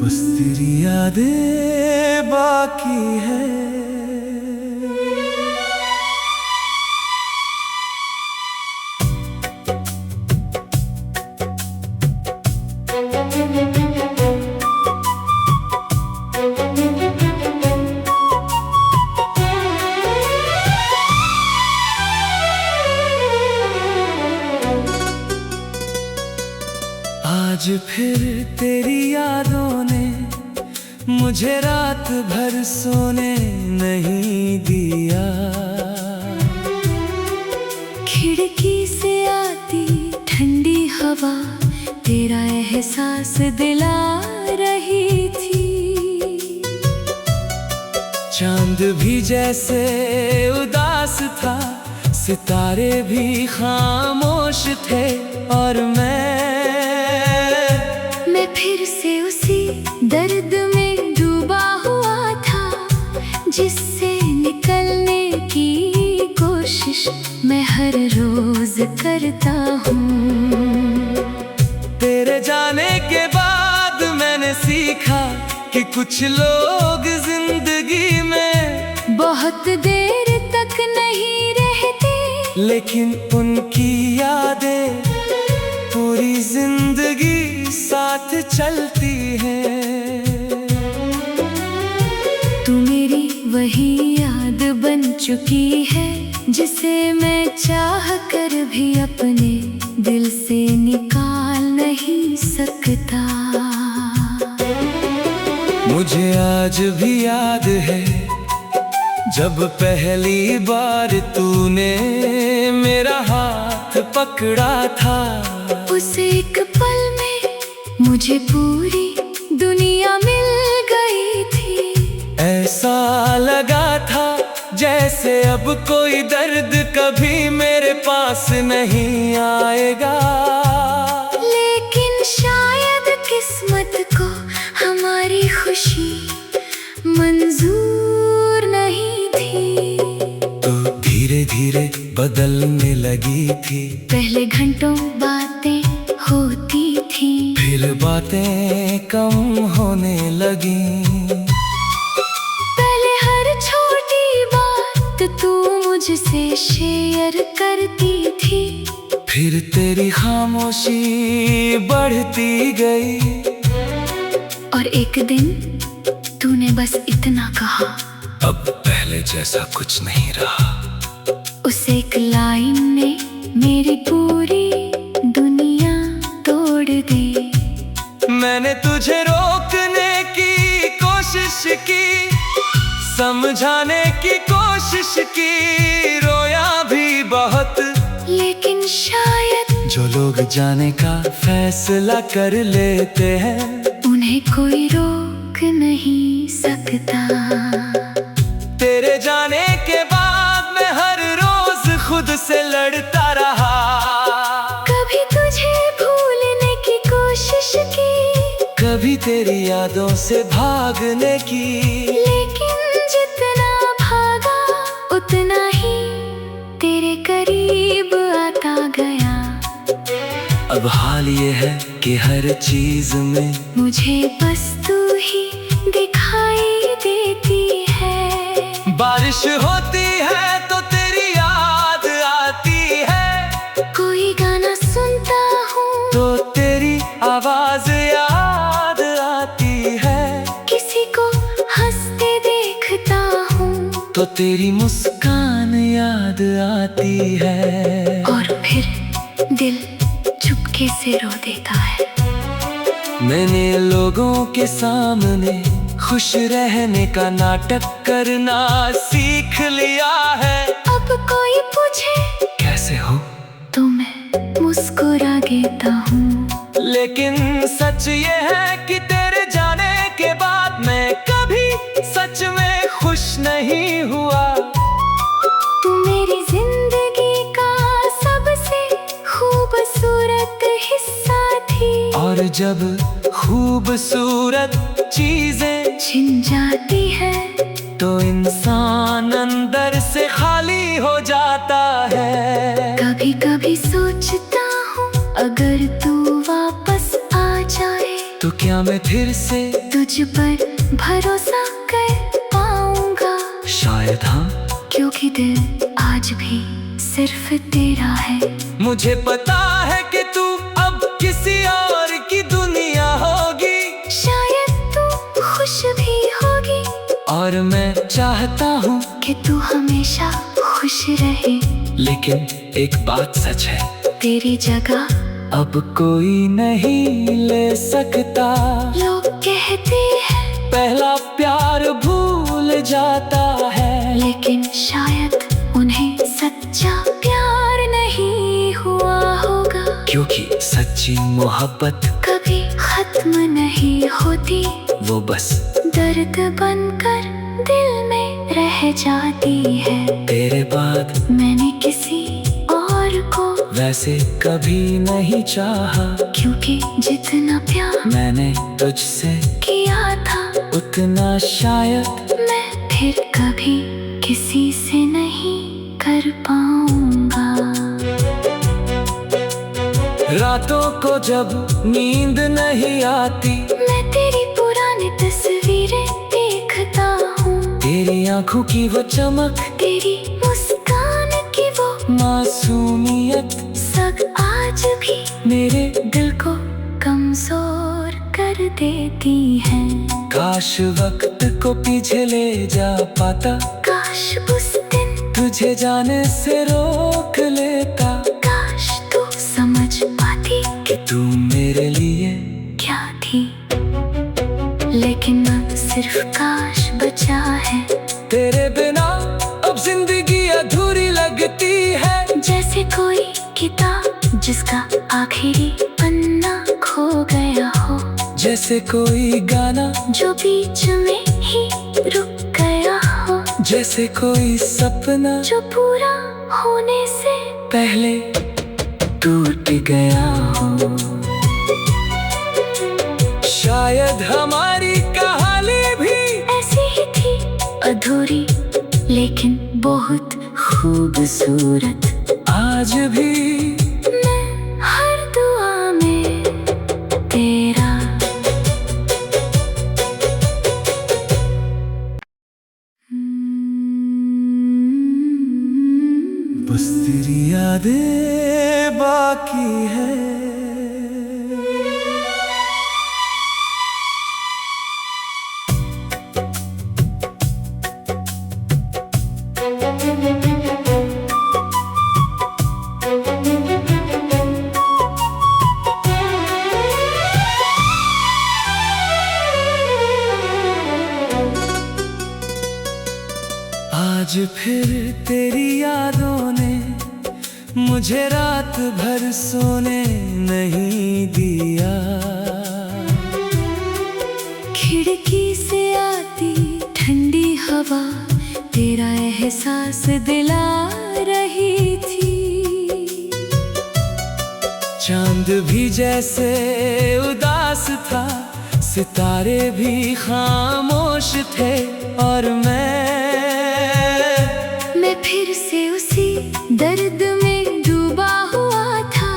बस तेरी यादें बाकी है। आज फिर तेरी यादों ने मुझे रात भर सोने नहीं दिया। खिड़की से आती ठंडी हवा तेरा एहसास दिला रही थी। चांद भी जैसे उदास था, सितारे भी खामोश थे, और मैं फिर से उसी दर्द में डूबा हुआ था, जिससे निकलने की कोशिश मैं हर रोज करता हूँ। तेरे जाने के बाद मैंने सीखा कि कुछ लोग जिंदगी में बहुत देर तक नहीं रहते, लेकिन उनकी यादें पूरी जिंदगी साथ चलती है। तू मेरी वही याद बन चुकी है, जिसे मैं चाह कर भी अपने दिल से निकाल नहीं सकता। मुझे आज भी याद है जब पहली बार तूने मेरा हाथ पकड़ा था। उस एक पल में मुझे पूरी दुनिया मिल गई थी। ऐसा लगा था जैसे अब कोई दर्द कभी मेरे पास नहीं आएगा। लेकिन शायद किस्मत को हमारी खुशी मंजूर नहीं थी। तो धीरे धीरे बदलने लगी थी। पहले घंटों बातें होती थी, फिर बातें कम होने लगी। पहले हर छोटी बात तू मुझसे शेयर करती थी, फिर तेरी खामोशी बढ़ती गई। और एक दिन तूने बस इतना कहा, अब पहले जैसा कुछ नहीं रहा। उस एक लाइन ने मेरी पूरी दुनिया तोड़ दी। मैंने तुझे रोकने की कोशिश की, समझाने की कोशिश की, रोया भी बहुत। लेकिन शायद जो लोग जाने का फैसला कर लेते हैं, उन्हें कोई रोक नहीं सकता। तेरे जाने के बाद मैं हर रोज खुद से लड़ता रहा। कभी तुझे भूलने की कोशिश की, कभी तेरी यादों से भागने की। लेकिन जितना भागा उतना ही तेरे करीब आता गया। अब हाल ये है कि हर चीज में मुझे बस तू ही दिखाई देती है। बारिश होती है तो तेरी याद आती है। कोई गाना सुनता हूँ तो तेरी आवाज याद आती है। किसी को हंसते देखता हूँ तो तेरी मुस्कान याद आती है। और फिर दिल चुपके से रो देता है। मैंने लोगों के सामने खुश रहने का नाटक करना सीख लिया है। अब कोई पूछे कैसे हो, तो मैं मुस्कुरा देता हूँ। लेकिन सच ये है कि तेरे जाने के बाद मैं कभी सच में खुश नहीं हुआ। तू मेरी जिंदगी का सबसे खूबसूरत हिस्सा थी। और जब खूबसूरत चीजें छिन जाती है, तो इंसान अंदर से खाली हो जाता है। कभी कभी सोचता हूँ अगर तू वापस आ जाए तो क्या मैं फिर से तुझ पर भरोसा कर पाऊंगा? शायद हाँ, क्योंकि दिल आज भी सिर्फ तेरा है। मुझे पता है कि तू अब किसी और की दुनिया होगी, शायद तू खुश भी होगी, और मैं चाहता हूँ कि तू हमेशा खुश रहे। लेकिन एक बात सच है, तेरी जगह अब कोई नहीं ले सकता। लोग कहते हैं पहला प्यार भूल जाता है, लेकिन शायद उन्हें सच्चा प्यार नहीं हुआ होगा। क्योंकि सच्ची मोहब्बत कभी खत्म नहीं होती, वो बस दर्द बनकर दिल में रह जाती है। तेरे बाद मैंने किसी और को वैसे कभी नहीं चाहा, क्योंकि जितना प्यार मैंने तुझसे किया था, उतना शायद मैं फिर कभी किसी से नहीं कर पाऊंगा। रातों को जब नींद नहीं आती, मैं तेरी पुरानी तस्वीरें देखता हूँ, तेरी आंखों की वो चमक, तेरी मुस्कान की वो मासूमियत सब आज भी मेरे दिल को कमजोर कर देती है। काश वक्त को पीछे ले जा पाता, काश उस दिन तुझे जाने से रोक लेता। काश तू समझ पाती कि तू मेरे लिए क्या थी, लेकिन अब सिर्फ काश बचा है। तेरे बिना अब जिंदगी अधूरी लगती है, जैसे कोई किताब जिसका आखिरी पन्ना खो गया हो, जैसे कोई गाना जो बीच में ही रुक गया हो, जैसे कोई सपना जो पूरा होने से पहले टूट गया हो। शायद हमारी कहानी भी ऐसी ही थी, अधूरी लेकिन बहुत खूबसूरत। आज भी मैं हर दुआ में तेरा बस तेरी यादें बाकी है। आज फिर तेरी यादों ने मुझे रात भर सोने नहीं दिया। खिड़की से आती ठंडी हवा तेरा एहसास दिला रही थी। चांद भी जैसे उदास था, सितारे भी खामोश थे, और मैं फिर से उसी दर्द में डूबा हुआ था,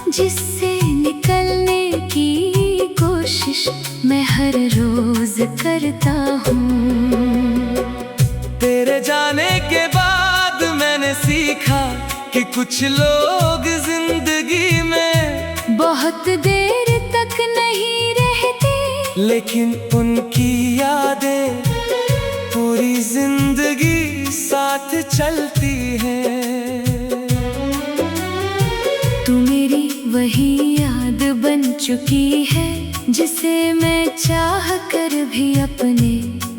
जिससे निकलने की कोशिश मैं हर रोज करता हूँ। तेरे जाने के बाद मैंने सीखा कि कुछ लोग जिंदगी में बहुत देर तक नहीं रहते, लेकिन उनकी यादें पूरी जिंदगी साथ चलती है। तू मेरी वही याद बन चुकी है, जिसे मैं चाह कर भी अपने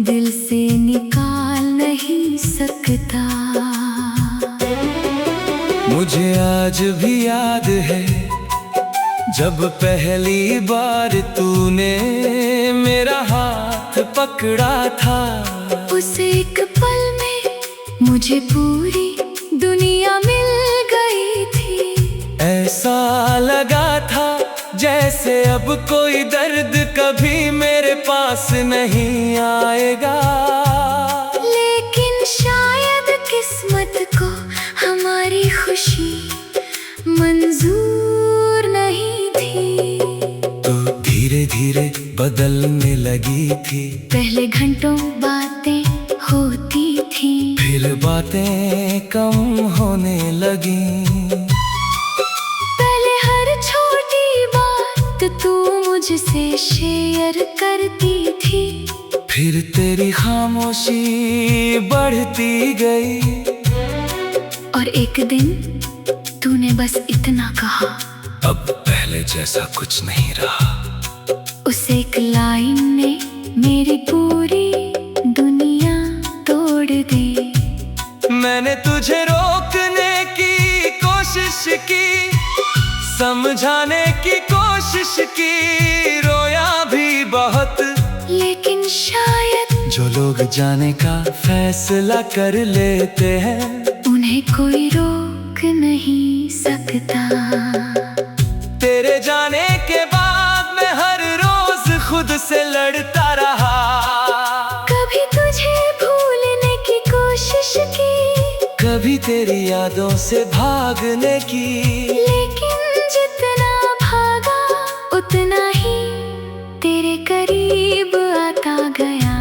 दिल से निकाल नहीं सकता। मुझे आज भी याद है जब पहली बार तूने मेरा हाथ पकड़ा था। उस एक पल में मुझे पूरी दुनिया मिल गई थी। ऐसा लगा था जैसे अब कोई दर्द कभी मेरे पास नहीं आएगा। लेकिन शायद किस्मत को हमारी खुशी मंजूर नहीं थी। तो धीरे धीरे धीरे बदलने लगी थी। पहले घंटों बातें होती थी, फिर बातें कम होने लगी। पहले हर छोटी बात तू मुझसे शेयर करती थी, फिर तेरी खामोशी बढ़ती गई। और एक दिन तूने बस इतना कहा, अब पहले जैसा कुछ नहीं रहा। उस एक लाइन ने मेरी पूरी दुनिया तोड़ दी। मैंने तुझे रोकने की कोशिश की, समझाने की कोशिश की, रोया भी बहुत। लेकिन शायद जो लोग जाने का फैसला कर लेते हैं, उन्हें कोई रोक नहीं सकता। तेरे जाने के बाद मैं हर रोज खुद से लड़ता रहा। कभी तुझे भूलने की कोशिश की, कभी तेरी यादों से भागने की, लेकिन जितना भागा उतना ही तेरे करीब आता गया।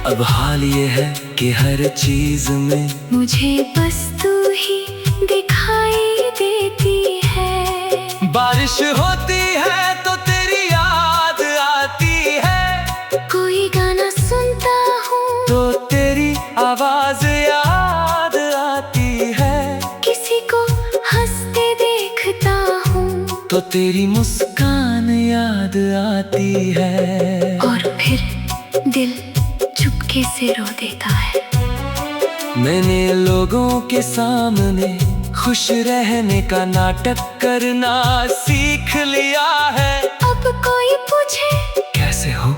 अब हाल ये है कि हर चीज में मुझे बस तू ही दिखाई देती है। बारिश होती है तो तेरी याद आती है, कोई गाना सुनता हूँ तो तेरी आवाज याद आती है। किसी को हंसते देखता हूँ तो तेरी मुस्कान याद आती है। और फिर दिल चुपके से रो देता है। मैंने लोगों के सामने खुश रहने का नाटक करना सीख लिया है। अब कोई पूछे कैसे हो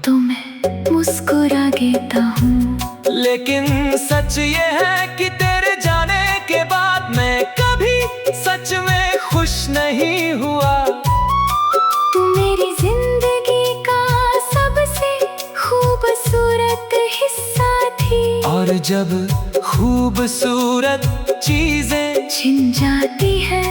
तो मैं मुस्कुरा देता हूँ। लेकिन सच ये है कि तेरे जाने के बाद मैं कभी सच में खुश नहीं हुआ। तू मेरी जिंदगी का सबसे खूबसूरत हिस्सा थी, और जब खूबसूरत चीजें छिन जाती है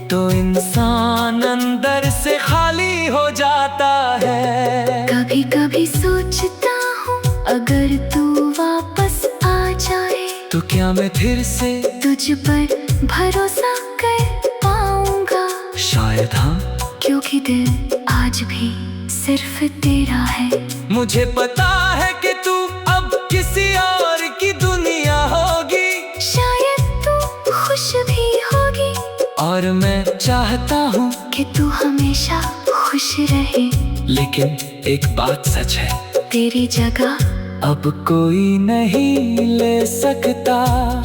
तो इंसान अंदर से खाली हो जाता है। कभी कभी सोचता हूँ अगर तू वापस आ जाए तो क्या मैं फिर से तुझ पर भरोसा कर पाऊंगा। शायद हाँ, क्योंकि दिल आज भी सिर्फ तेरा है। मुझे पता है कि तू अब किसी और की दुनिया होगी, शायद तू खुश भी होगी, और मैं चाहता हूँ कि तू हमेशा खुश रहे। लेकिन एक बात सच है, तेरी जगह अब कोई नहीं ले सकता।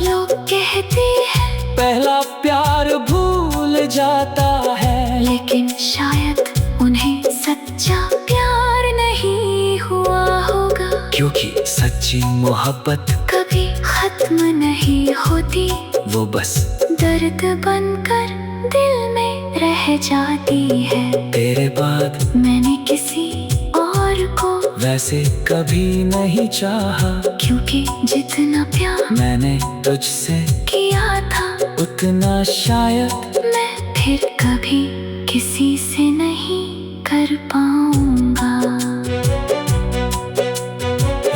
लोग कहते हैं पहला प्यार भूल जाता है, लेकिन शायद उन्हें सच्चा प्यार नहीं हुआ होगा। क्योंकि सच्ची मोहब्बत कभी खत्म नहीं होती, वो बस दर्द बनकर दिल में रह जाती है। तेरे बाद मैंने किसी और को वैसे कभी नहीं चाहा, क्योंकि जितना प्यार मैंने तुझसे किया था उतना शायद मैं फिर कभी किसी से नहीं कर पाऊंगा।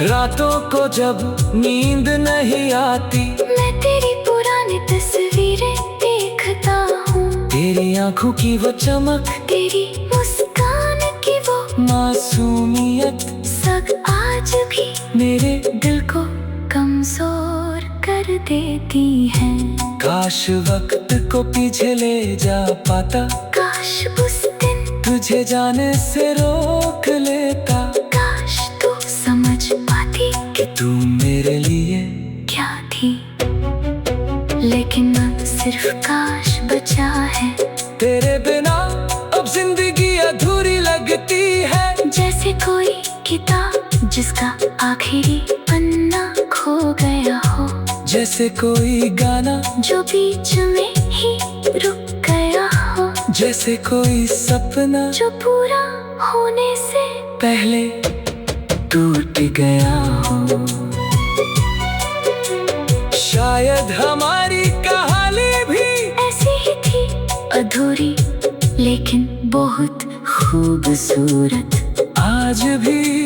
रातों को जब नींद नहीं आती, मैं तेरी पुरानी तस्वीरें देखता हूँ, तेरी आंखों की वो चमक, तेरी मुस्कान की वो मासूमियत सब आज भी मेरे दिल को कमजोर कर देती है। काश वक्त को पीछे ले जा पाता, काश उस दिन तुझे जाने से रोक लेता। काश तू समझ पाती कि तू मेरे लिए क्या थी, लेकिन अब सिर्फ काश बचा है। तेरे बिना अब जिंदगी अधूरी लगती है, जैसे कोई किताब जिसका आखिरी पन्ना खो गया हो, जैसे कोई गाना जो बीच में ही रुक गया हो, जैसे कोई सपना जो पूरा होने से पहले टूट गया हो। शायद हमारी कहानी भी ऐसी ही थी, अधूरी लेकिन बहुत खूबसूरत। आज भी